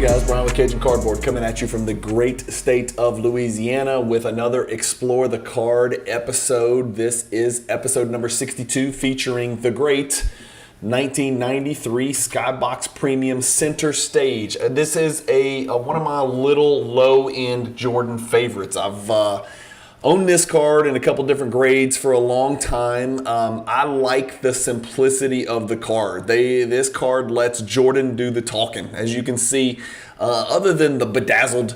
guys, Brian with Cajun Cardboard coming at you from the great state of Louisiana with another Explore the Card episode. This is episode number 62 featuring the great 1993 Skybox Premium Center Stage. This is one of my little low-end Jordan favorites. I've owned this card in a couple different grades for a long time. I like the simplicity of the card. This card lets Jordan do the talking. As you can see, other than the bedazzled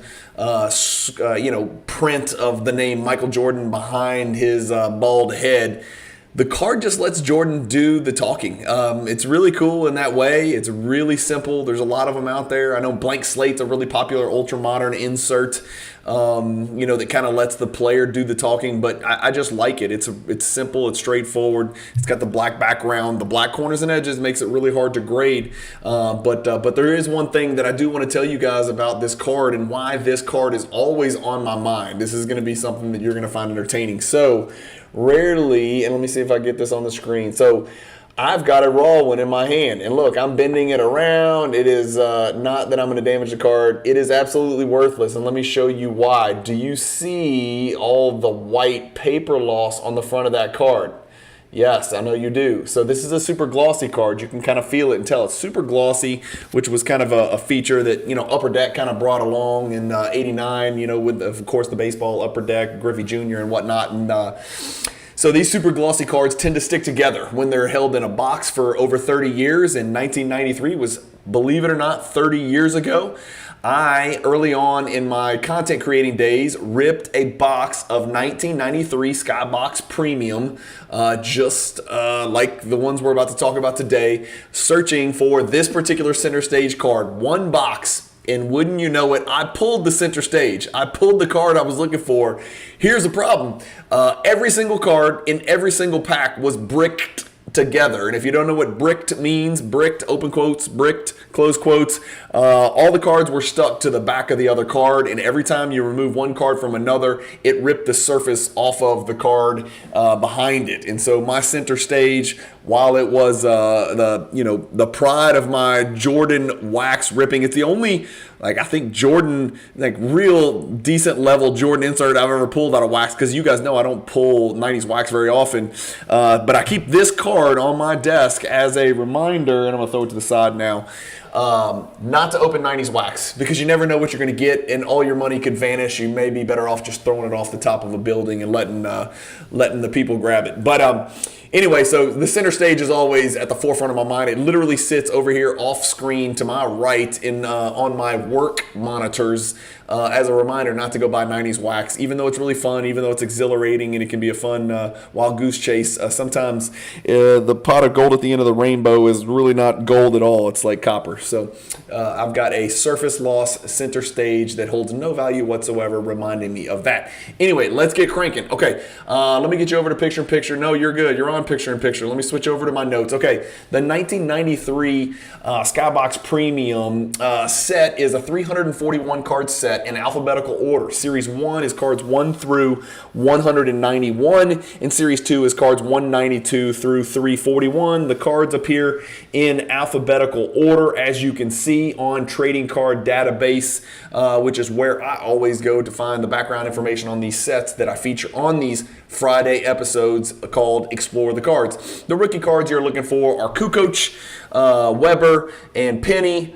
print of the name Michael Jordan behind his bald head, the card just lets Jordan do the talking. It's really cool in that way. It's really simple. There's a lot of them out there. I know Blank Slate's a really popular ultra-modern insert, that kind of lets the player do the talking, but I just like it. It's simple. It's straightforward. It's got the black background. The black corners and edges makes it really hard to grade, but there is one thing that I do want to tell you guys about this card and why this card is always on my mind. This is going to be something that you're going to find entertaining. So, rarely, and let me see if I get this on the screen. So I've got a raw one in my hand, and look, I'm bending it around. It is not that I'm going to damage the card. It is absolutely worthless, and let me show you why. Do you see all the white paper loss on the front of that card? Yes, I know you do. So this is a super glossy card. You can kind of feel it and tell it's super glossy, which was kind of a feature that, Upper Deck kind of brought along in '89, with, of course, the baseball Upper Deck, Griffey Jr. and whatnot. And so these super glossy cards tend to stick together when they're held in a box for over 30 years. And 1993 was, believe it or not, 30 years ago. I, early on in my content creating days, ripped a box of 1993 Skybox Premium, just like the ones we're about to talk about today, searching for this particular center stage card. One box, and wouldn't you know it, I pulled the center stage. I pulled the card I was looking for. Here's the problem. Every single card in every single pack was bricked together. And if you don't know what bricked means, bricked, open quotes, bricked, close quotes, all the cards were stuck to the back of the other card, and every time you remove one card from another, it ripped the surface off of the card behind it. And so my center stage, while it was the pride of my Jordan wax ripping, it's the only, I think Jordan, real decent level Jordan insert I've ever pulled out of wax, because you guys know I don't pull 90s wax very often, but I keep this card on my desk as a reminder, and I'm going to throw it to the side now, not to open 90s wax, because you never know what you're going to get, and all your money could vanish. You may be better off just throwing it off the top of a building and letting the people grab it. But anyway, so the center stage is always at the forefront of my mind. It literally sits over here off screen to my right on my work monitors as a reminder not to go buy 90s wax, even though it's really fun, even though it's exhilarating, and it can be a fun wild goose chase. Sometimes the pot of gold at the end of the rainbow is really not gold at all. It's like copper. So I've got a surface loss center stage that holds no value whatsoever, reminding me of that. Anyway, let's get cranking. Okay, let me get you over to picture-in-picture. No, you're good. You're on picture-in-picture. Let me switch over to my notes. Okay, the 1993 Skybox Premium set is a 341 card set in alphabetical order. Series 1 is cards 1 through 191, and Series 2 is cards 192 through 341. The cards appear in alphabetical order, as you can see on Trading Card Database, which is where I always go to find the background information on these sets that I feature on these Friday episodes called Explore the Cards. The rookie cards you're looking for are Kukoc, Weber, and Penny.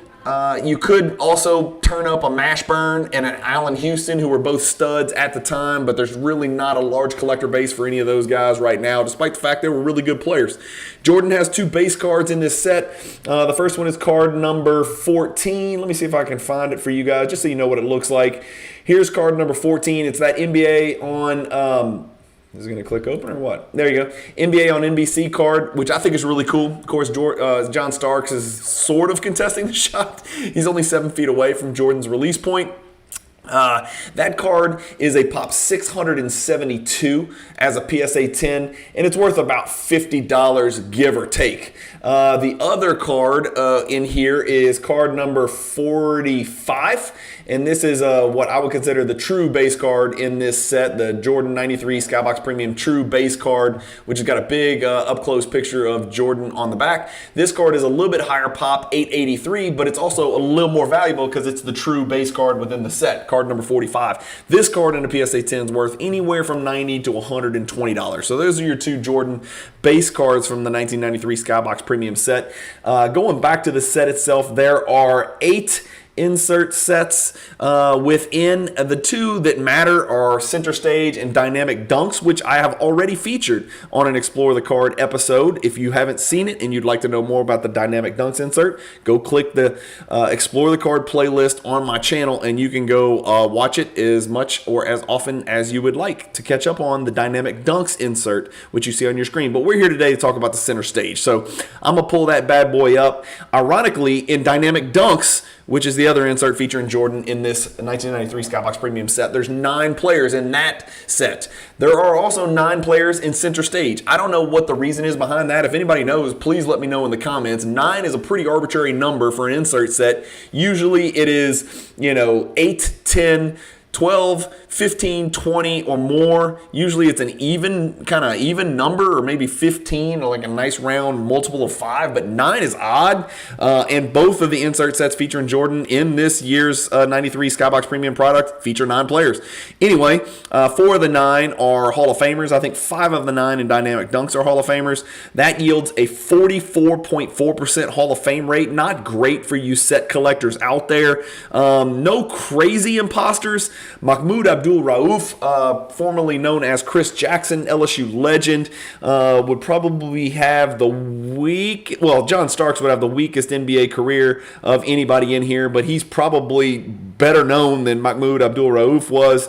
You could also turn up a Mashburn and an Allen Houston, who were both studs at the time, but there's really not a large collector base for any of those guys right now, despite the fact they were really good players. Jordan has two base cards in this set. The first one is card number 14. Let me see if I can find it for you guys, just so you know what it looks like. Here's card number 14. It's that NBA on... is it going to click open or what? There you go. NBA on NBC card, which I think is really cool. Of course, John Starks is sort of contesting the shot. He's only 7 feet away from Jordan's release point. That card is a pop 672 as a PSA 10, and it's worth about $50, give or take. The other card in here is card number 45, and this is what I would consider the true base card in this set, the Jordan 93 Skybox Premium True Base card, which has got a big up-close picture of Jordan on the back. This card is a little bit higher pop, 883, but it's also a little more valuable because it's the true base card within the set, card number 45. This card in a PSA 10 is worth anywhere from $90 to $120. So those are your two Jordan base cards from the 1993 Skybox Premium set. Going back to the set itself, there are 8 insert sets within. The two that matter are Center Stage and Dynamic Dunks, which I have already featured on an Explore the Card episode. If you haven't seen it and you'd like to know more about the Dynamic Dunks insert, go click the Explore the Card playlist on my channel and you can go watch it as much or as often as you would like to catch up on the Dynamic Dunks insert, which you see on your screen. But we're here today to talk about the Center Stage. So I'm going to pull that bad boy up. Ironically, in Dynamic Dunks, which is the other insert featuring Jordan in this 1993 Skybox Premium set, there's 9 players in that set. There are also 9 players in Center Stage. I don't know what the reason is behind that. If anybody knows, please let me know in the comments. 9 is a pretty arbitrary number for an insert set. Usually it is, 8, 10, 12, 15, 20 or more. Usually it's an even number, or maybe 15, or like a nice round multiple of 5, but 9 is odd. And both of the insert sets featuring Jordan in this year's 93 Skybox Premium product feature 9 players. Anyway, 4 of the 9 are Hall of Famers. I think 5 of the 9 in Dynamic Dunks are Hall of Famers. That yields a 44.4% Hall of Fame rate. Not great for you set collectors out there. No crazy imposters. Mahmoud Abdul-Rauf, formerly known as Chris Jackson, LSU legend, would probably have John Starks would have the weakest NBA career of anybody in here, but he's probably better known than Mahmoud Abdul-Rauf was,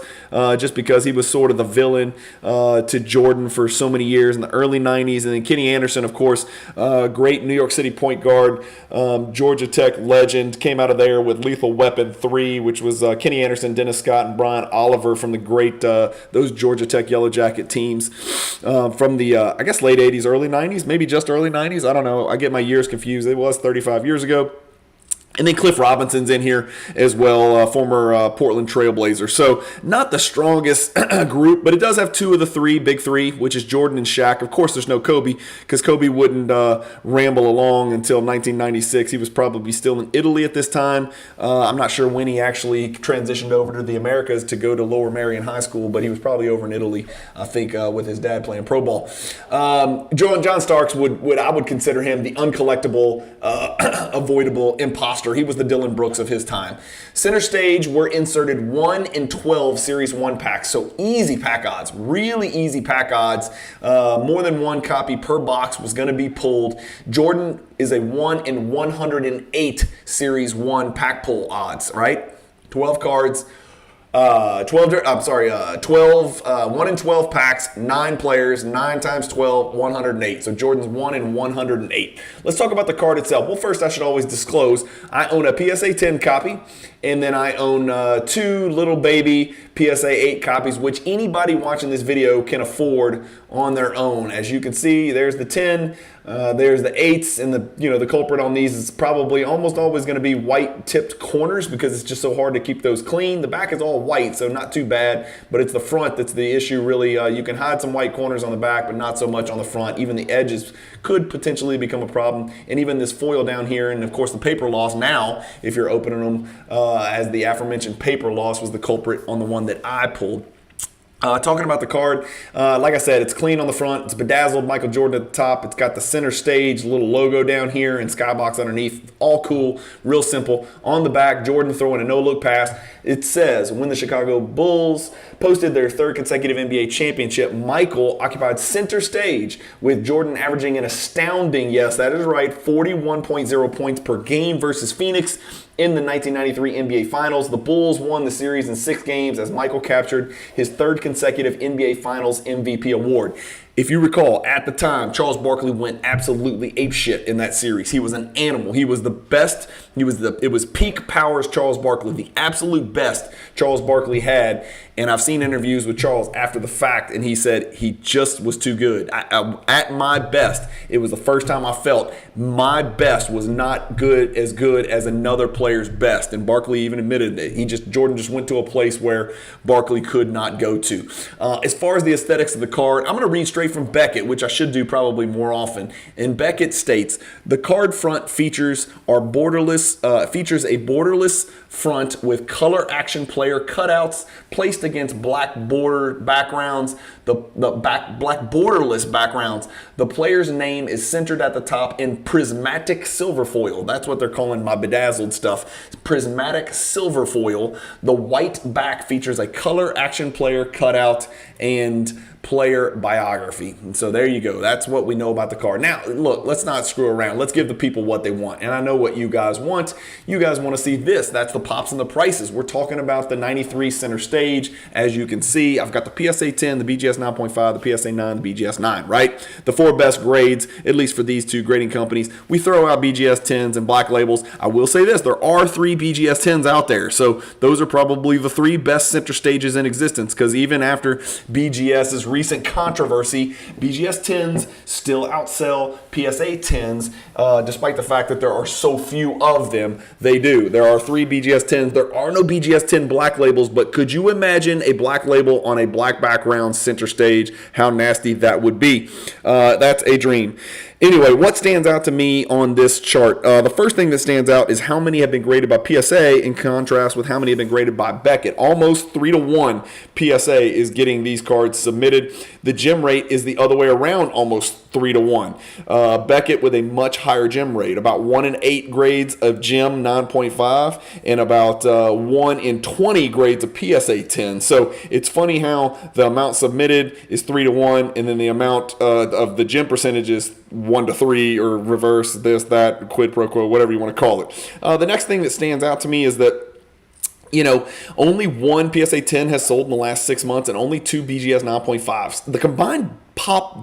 just because he was sort of the villain to Jordan for so many years in the early 90s. And then Kenny Anderson, of course, great New York City point guard, Georgia Tech legend, came out of there with Lethal Weapon 3, which was Kenny Anderson, Dennis Scott, and Brian Oliver from the great, those Georgia Tech Yellow Jacket teams from the, I guess, late 80s, early 90s, maybe just early 90s. I don't know. I get my years confused. It was 35 years ago. And then Cliff Robinson's in here as well, former Portland Trailblazer. So not the strongest group, but it does have 2 of the big three, which is Jordan and Shaq. Of course, there's no Kobe, because Kobe wouldn't ramble along until 1996. He was probably still in Italy at this time. I'm not sure when he actually transitioned over to the Americas to go to Lower Merion High School, but he was probably over in Italy, I think, with his dad playing pro ball. John Starks I would consider him the uncollectible, avoidable imposter. He was the Dylan Brooks of his time. Center Stage were inserted 1 in 12 Series 1 packs, so easy pack odds, really easy pack odds. More than 1 copy per box was going to be pulled. Jordan is a 1 in 108 Series 1 pack pull odds, right? 12 cards. 1 in 12 packs, 9 players, 9 times 12, 108. So Jordan's 1 in 108. Let's talk about the card itself. Well, first I should always disclose I own a PSA 10 copy, and then I own 2 little baby PSA 8 copies, which anybody watching this video can afford on their own. As you can see, there's the 10, there's the 8s, and the culprit on these is probably almost always going to be white tipped corners, because it's just so hard to keep those clean. The back is all white, so not too bad, but it's the front that's the issue, really. You can hide some white corners on the back, but not so much on the front. Even the edges could potentially become a problem, and even this foil down here, and of course the paper loss now, if you're opening them, as the aforementioned paper loss was the culprit on the one that I pulled. Talking about the card, like I said, it's clean on the front. It's bedazzled Michael Jordan at the top. It's got the Center Stage little logo down here and Skybox underneath. All cool, real simple. On the back, Jordan throwing a no-look pass. It says, when the Chicago Bulls posted their 3rd consecutive NBA championship, Michael occupied Center Stage, with Jordan averaging an astounding, yes, that is right, 41.0 points per game versus Phoenix in the 1993 NBA Finals. The Bulls won the series in 6 games as Michael captured his 3rd consecutive NBA Finals MVP award. If you recall, at the time, Charles Barkley went absolutely apeshit in that series. He was an animal. He was the best. It was peak powers Charles Barkley, the absolute best Charles Barkley had. And I've seen interviews with Charles after the fact, and he said he just was too good. At my best, it was the first time I felt my best was not good as another player's best. And Barkley even admitted that Jordan just went to a place where Barkley could not go to. As far as the aesthetics of the card, I'm going to read straight from Beckett, which I should do probably more often. And Beckett states, the card front features a borderless front with color action player cutouts placed against black border backgrounds, black borderless backgrounds. The player's name is centered at the top in prismatic silver foil. That's what they're calling my bedazzled stuff. Prismatic silver foil. The white back features a color action player cutout and player biography. And so there you go. That's what we know about the card. Now, look, let's not screw around. Let's give the people what they want. And I know what you guys want. You guys want to see this. That's the pops and the prices. We're talking about the 93 center stage. As you can see, I've got the PSA 10, the BGS 9.5, the PSA 9, the BGS 9, right? The 4 best grades, at least for these 2 grading companies. We throw out BGS 10s and black labels. I will say this, there are 3 BGS 10s out there. So those are probably the 3 best center stages in existence, because even after BGS's recent controversy, BGS 10s still outsell PSA 10s, despite the fact that there are so few of them. They do. There are 3 BGS 10s. There are no BGS 10 black labels, but could you imagine a black label on a black background center stage? How nasty that would be. That's a dream. Anyway, what stands out to me on this chart? The first thing that stands out is how many have been graded by PSA in contrast with how many have been graded by Beckett. Almost 3-to-1 PSA is getting these cards submitted. The gem rate is the other way around, almost 3-to-1. Beckett with a much higher gem rate, about 1 in 8 grades of gem 9.5 and about 1 in 20 grades of PSA 10. So it's funny how the amount submitted is 3-to-1 and then the amount of the gem percentage is 1-to-3 or reverse, this, that, quid pro quo, whatever you want to call it. The next thing that stands out to me is that only 1 PSA 10 has sold in the last 6 months and only 2 BGS 9.5s. The combined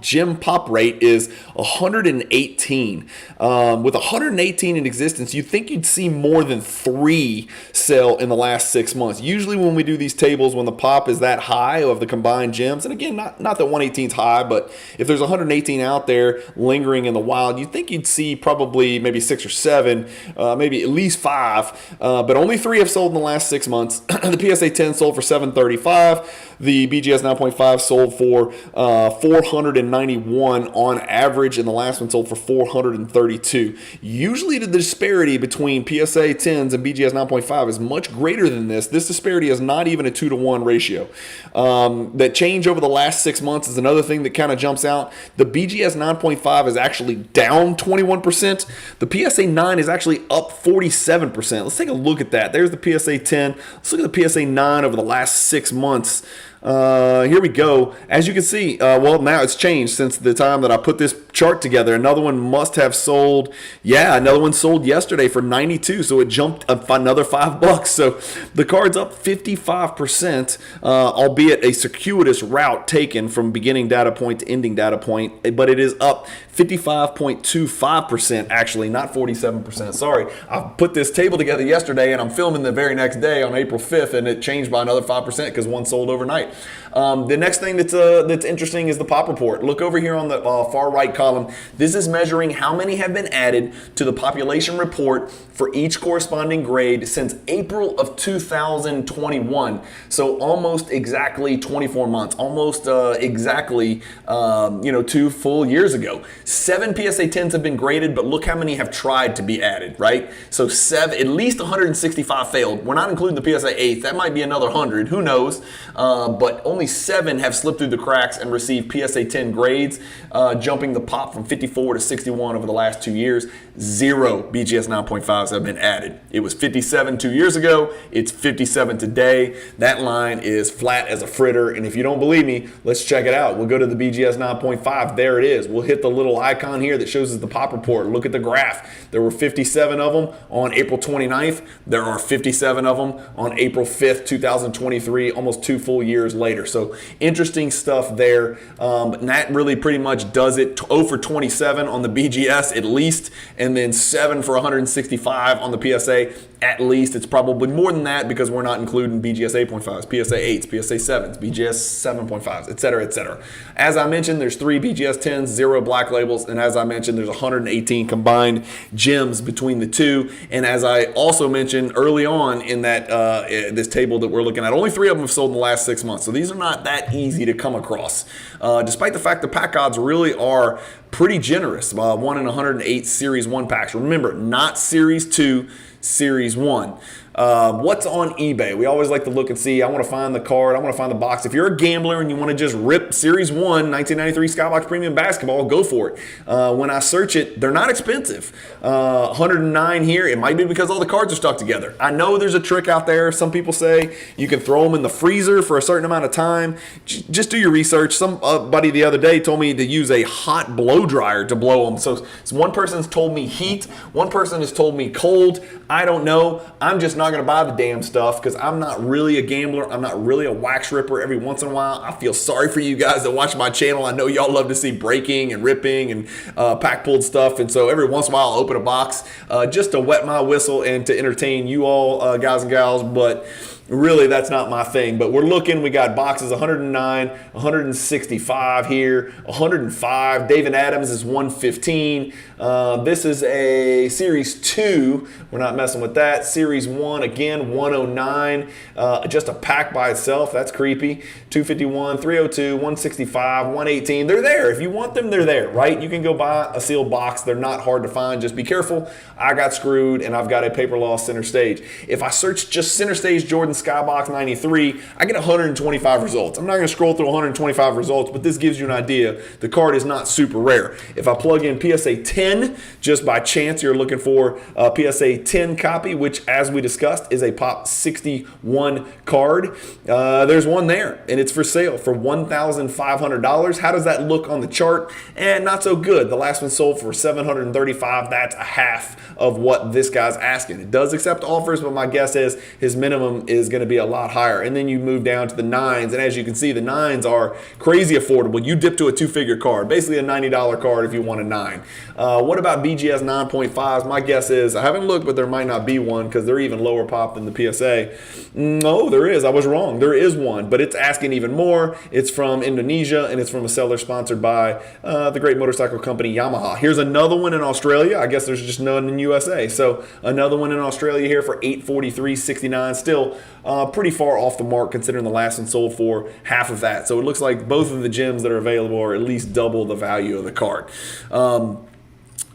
gem pop rate is 118. With 118 in existence, you'd think you'd see more than 3 sell in the last 6 months. Usually when we do these tables, when the pop is that high of the combined gems, and again, not that 118 is high, but if there's 118 out there lingering in the wild, you'd think you'd see probably maybe 6 or 7, maybe at least 5, but only 3 have sold in the last 6 months. The PSA 10 sold for $735. The BGS 9.5 sold for $491 on average, and the last one sold for $432. Usually the disparity between PSA 10s and BGS 9.5 is much greater than this. This disparity is not even a 2-to-1 ratio. That change over the last 6 months is another thing that kind of jumps out. The BGS 9.5 is actually down 21%. The PSA 9 is actually up 47%. Let's take a look at that. There's the PSA 10. Let's look at the PSA 9 over the last 6 months. Here we go. As you can see, well, now it's changed since the time that I put this chart together. Another one must have sold. Yeah, another one sold yesterday for $92, so it jumped up another $5. So the card's up 55%, albeit a circuitous route taken from beginning data point to ending data point, but it is up 55.25% actually, not 47%. Sorry, I put this table together yesterday and I'm filming the very next day on April 5th, and it changed by another 5% because one sold overnight. The next thing that's interesting is the pop report. Look over here on the far right column. This is measuring how many have been added to the population report for each corresponding grade since April of 2021. So almost exactly 24 months, almost exactly 2 full years ago. 7 PSA 10s have been graded, but look how many have tried to be added, right? So at least 165 failed. We're not including the PSA 8. That might be another 100. Who knows? But only 7 have slipped through the cracks and received PSA 10 grades, jumping the pop from 54 to 61 over the last 2 years. 0 BGS 9.5s have been added. It was 57 2 years ago. It's 57 today. That line is flat as a fritter. And if you don't believe me, let's check it out. We'll go to the BGS 9.5. There it is. We'll hit the little icon here that shows us the pop report. Look at the graph. There were 57 of them on April 29th. There are 57 of them on April 5th, 2023, almost 2 full years later. So interesting stuff there. And that really pretty much does it. 0 for 27 on the BGS at least, and then 7 for 165 on the PSA at least. It's probably more than that because we're not including BGS 8.5s, PSA 8s, PSA 7s, BGS 7.5s, etc., etc. As I mentioned, there's 3 BGS 10s, 0 black labels, and as I mentioned, there's 118 combined gems between the two. And as I also mentioned early on in that this table that we're looking at, only 3 of them have sold in the last 6 months. So these are not that easy to come across, despite the fact the pack odds really are pretty generous. 1 in 108 Series 1 packs. Remember, not Series 2, Series 1. What's on eBay? We always like to look and see. I want to find the card. I want to find the box. If you're a gambler and you want to just rip Series 1, 1993 Skybox Premium Basketball, go for it. When I search it, they're not expensive. 109 here. It might be because all the cards are stuck together. I know there's a trick out there. Some people say you can throw them in the freezer for a certain amount of time. Just do your research. Somebody the other day told me to use a hot blow dryer to blow them. So one person's told me heat. One person has told me cold. I don't know. I'm just not going to buy the damn stuff because I'm not really a gambler. I'm not really a wax ripper. Every once in a while, I feel sorry for you guys that watch my channel. I know y'all love to see breaking and ripping and pack pulled stuff. And so every once in a while, I'll open a box just to wet my whistle and to entertain you all, guys and gals. But really, that's not my thing. But we're looking. We got boxes 109, 165 here, 105. David Adams is 115. This is a Series 2. We're not messing with that. Series 1, again, 109. Just a pack by itself. That's creepy. 251, 302, 165, 118. They're there. If you want them, they're there, right? You can go buy a sealed box. They're not hard to find. Just be careful. I got screwed, and I've got a paper loss center stage. If I search just center stage Jordan Skybox 93, I get 125 results. I'm not going to scroll through 125 results, but this gives you an idea. The card is not super rare. If I plug in PSA 10, just by chance you're looking for a PSA 10 copy, which as we discussed is a Pop 61 card, there's one there, and it's for sale for $1,500. How does that look on the chart? And not so good. The last one sold for $735. That's a half of what this guy's asking. It does accept offers, but my guess is his minimum is going to be a lot higher. And then you move down to the 9s, and as you can see, the 9s are crazy affordable. You dip to a 2-figure card, basically a $90 card if you want a 9. What about BGS 9.5s? My guess is, I haven't looked, but there might not be one because they're even lower pop than the PSA. No, there is. I was wrong. There is one, but it's asking even more. It's from Indonesia, and it's from a seller sponsored by the great motorcycle company Yamaha. Here's another one in Australia. I guess there's just none in USA. So another one in Australia here for $843.69. Still pretty far off the mark considering the last one sold for half of that. So it looks like both of the gems that are available are at least double the value of the card.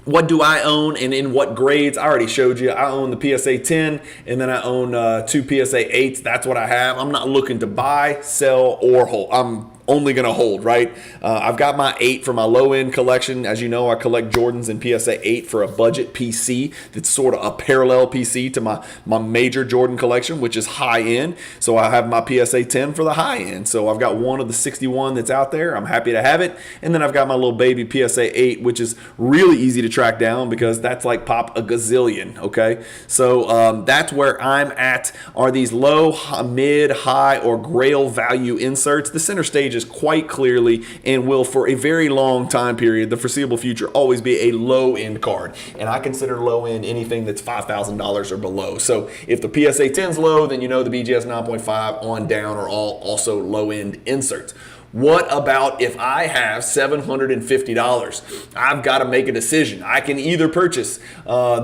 What do I own and in what grades? I already showed you. I own the PSA 10 and then I own 2 PSA 8s. That's what I have. I'm not looking to buy, sell, or hold. I'm only going to hold, right? I've got my 8 for my low-end collection. As you know, I collect Jordans and PSA 8 for a budget PC that's sort of a parallel PC to my major Jordan collection, which is high-end. So I have my PSA 10 for the high-end. So I've got one of the 61 that's out there. I'm happy to have it. And then I've got my little baby PSA 8, which is really easy to track down because that's like pop a gazillion, okay? So that's where I'm at. Are these low, mid, high, or grail value inserts? The center stage is quite clearly and will for a very long time period, the foreseeable future, always be a low-end card. And I consider low-end anything that's $5,000 or below. So if the PSA 10's low, then you know the BGS 9.5 on down are all also low-end inserts. What about if I have $750? I've got to make a decision. I can either purchase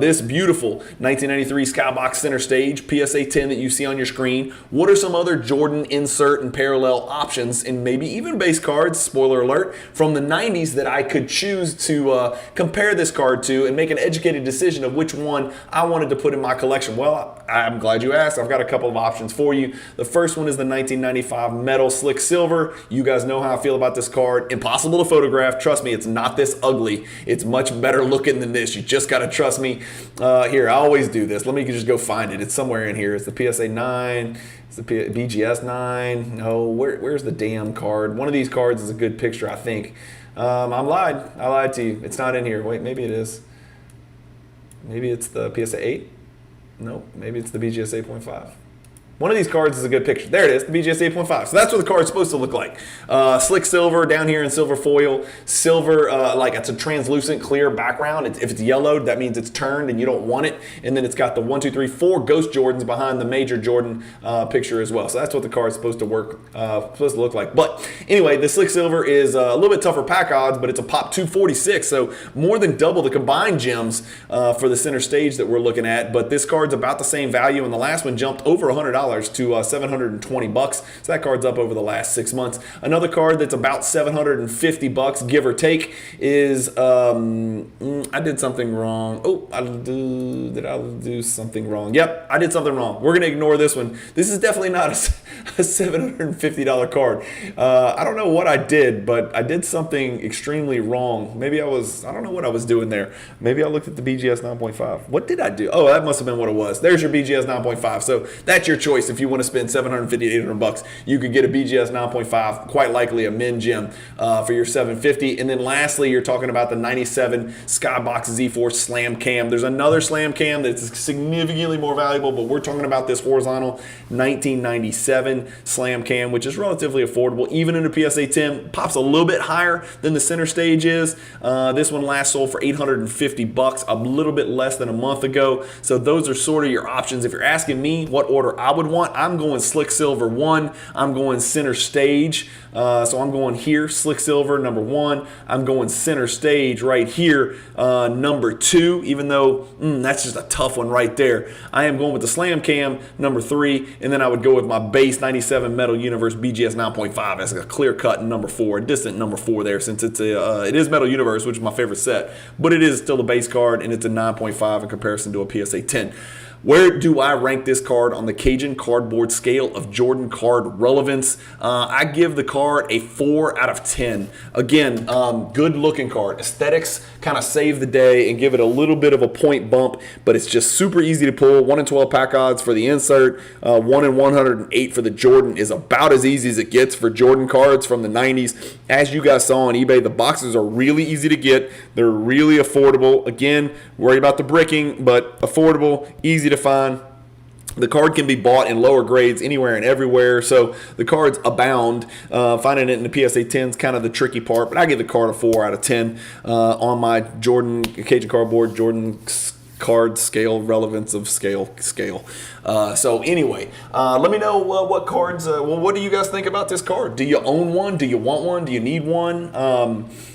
this beautiful 1993 Skybox Center Stage PSA 10 that you see on your screen. What are some other Jordan insert and parallel options and maybe even base cards, spoiler alert, from the 90s that I could choose to compare this card to and make an educated decision of which one I wanted to put in my collection? Well, I'm glad you asked. I've got a couple of options for you. The first one is the 1995 Metal Slick Silver. You guys know how I feel about this card. Impossible to photograph. Trust me, it's not this ugly. It's much better looking than this. You just got to trust me. Here, I always do this. Let me just go find it. It's somewhere in here. It's the PSA 9. It's the BGS 9. No, where's the damn card? One of these cards is a good picture, I think. I lied to you. It's not in here. Wait, maybe it is. Maybe it's the PSA 8. Nope, maybe it's the BGS 8.5. One of these cards is a good picture. There it is, the BGS 8.5. So that's what the card's supposed to look like. Slick silver down here in silver foil. Silver, like it's a translucent clear background. If it's yellowed, that means it's turned and you don't want it. And then it's got the 1, 2, 3, 4 Ghost Jordans behind the major Jordan picture as well. So that's what the card's supposed to look like. But anyway, the slick silver is a little bit tougher pack odds, but it's a pop 246. So more than double the combined gems for the center stage that we're looking at. But this card's about the same value, and the last one jumped over $100 to $720. So that card's up over the last 6 months. Another card that's about $750, give or take, is I did something wrong. Oh, did I do something wrong? Yep, I did something wrong. We're gonna ignore this one. This is definitely not a $750 card. I don't know what I did, but I did something extremely wrong. Maybe I don't know what I was doing there. Maybe I looked at the BGS 9.5. What did I do? Oh, that must have been what it was. There's your BGS 9.5. So that's your choice. If you want to spend $750 to $800, you could get a BGS 9.5, quite likely a min gem for your $750. And then lastly, you're talking about the 97 Skybox Z4 Slam Cam. There's another Slam Cam that's significantly more valuable, but we're talking about this horizontal 1997 Slam Cam, which is relatively affordable. Even in a PSA 10, pops a little bit higher than the center stage is. This one last sold for $850, a little bit less than a month ago. So those are sort of your options. If you're asking me what order I would want, I'm going Slick Silver 1. I'm going center stage. So I'm going here, Slick Silver number 1. I'm going center stage right here, number 2, even though that's just a tough one right there. I am going with the Slam Cam number 3, and then I would go with my base 97 Metal Universe BGS 9.5 as a clear cut number 4, a distant number 4 there, since it is Metal Universe, which is my favorite set, but it is still a base card, and it's a 9.5 in comparison to a PSA 10. Where do I rank this card on the Cajun cardboard scale of Jordan card relevance? I give the card a 4 out of 10. Again, good looking card. Aesthetics kind of save the day and give it a little bit of a point bump, but it's just super easy to pull. 1 in 12 pack odds for the insert. 1 in 108 for the Jordan is about as easy as it gets for Jordan cards from the 90s. As you guys saw on eBay, the boxes are really easy to get. They're really affordable. Again, worry about the bricking, but affordable, easy to find. The card can be bought in lower grades anywhere and everywhere, so the cards abound. Finding it in the PSA 10 is kind of the tricky part, but I give the card a 4 out of 10 on my Jordan Cajun cardboard Jordan card scale relevance of scale. So anyway, let me know what cards. What do you guys think about this card? Do you own one? Do you want one? Do you need one?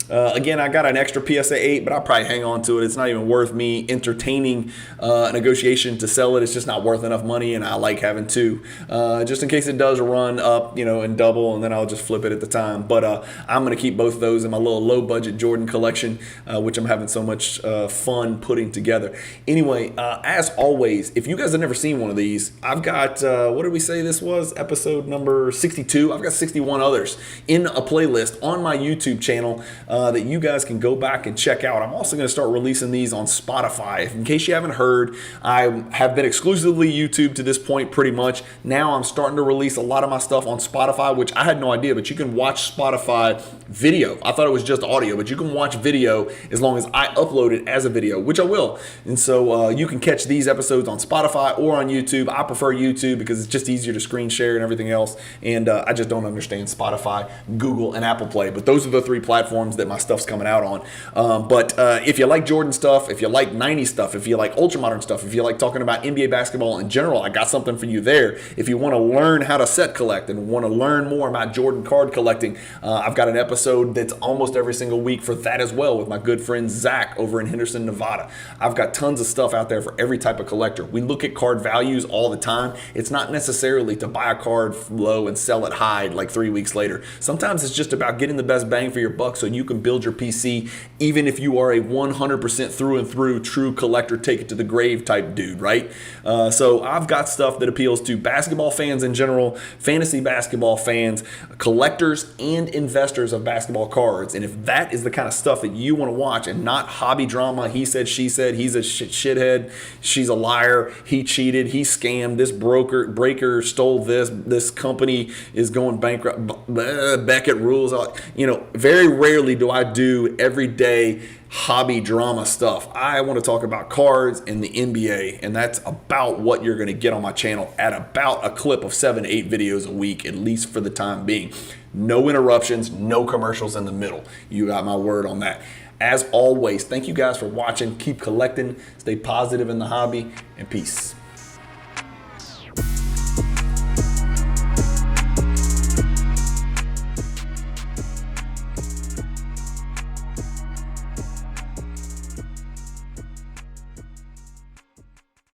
Again, I got an extra PSA 8, but I'll probably hang on to it. It's not even worth me entertaining a negotiation to sell it. It's just not worth enough money, and I like having two, just in case it does run up, and double, and then I'll just flip it at the time. But I'm going to keep both of those in my little low-budget Jordan collection, which I'm having so much fun putting together. Anyway, as always, if you guys have never seen one of these, I've got, what did we say this was? Episode number 62. I've got 61 others in a playlist on my YouTube channel that you guys can go back and check out. I'm also going to start releasing these on Spotify. In case you haven't heard, I have been exclusively YouTube to this point pretty much. Now I'm starting to release a lot of my stuff on Spotify, which I had no idea, but you can watch Spotify video. I thought it was just audio, but you can watch video as long as I upload it as a video, which I will. And so you can catch these episodes on Spotify or on YouTube. I prefer YouTube because it's just easier to screen share and everything else. And I just don't understand Spotify, Google, and Apple Play. But those are the three platforms that my stuff's coming out on. But if you like Jordan stuff, if you like 90s stuff, if you like ultramodern stuff, if you like talking about NBA basketball in general, I got something for you there. If you want to learn how to set collect and want to learn more about Jordan card collecting, I've got an episode that's almost every single week for that as well with my good friend Zach over in Henderson, Nevada. I've got tons tons of stuff out there for every type of collector. We look at card values all the time. It's not necessarily to buy a card low and sell it high like 3 weeks later. Sometimes it's just about getting the best bang for your buck so you can build your PC, even if you are a 100% through and through true collector, take it to the grave type dude, right? So I've got stuff that appeals to basketball fans in general, fantasy basketball fans, collectors, and investors of basketball cards. And if that is the kind of stuff that you want to watch and not hobby drama, he said, she said, he's a shithead, she's a liar, he cheated, he scammed, this breaker stole this company is going bankrupt, Beckett rules, very rarely do I do everyday hobby drama stuff. I want to talk about cards and the NBA, and that's about what you're going to get on my channel at about a clip of 7 to 8 videos a week, at least for the time being. No interruptions, no commercials in the middle. You got my word on that. As always, thank you guys for watching. Keep collecting, stay positive in the hobby, and peace.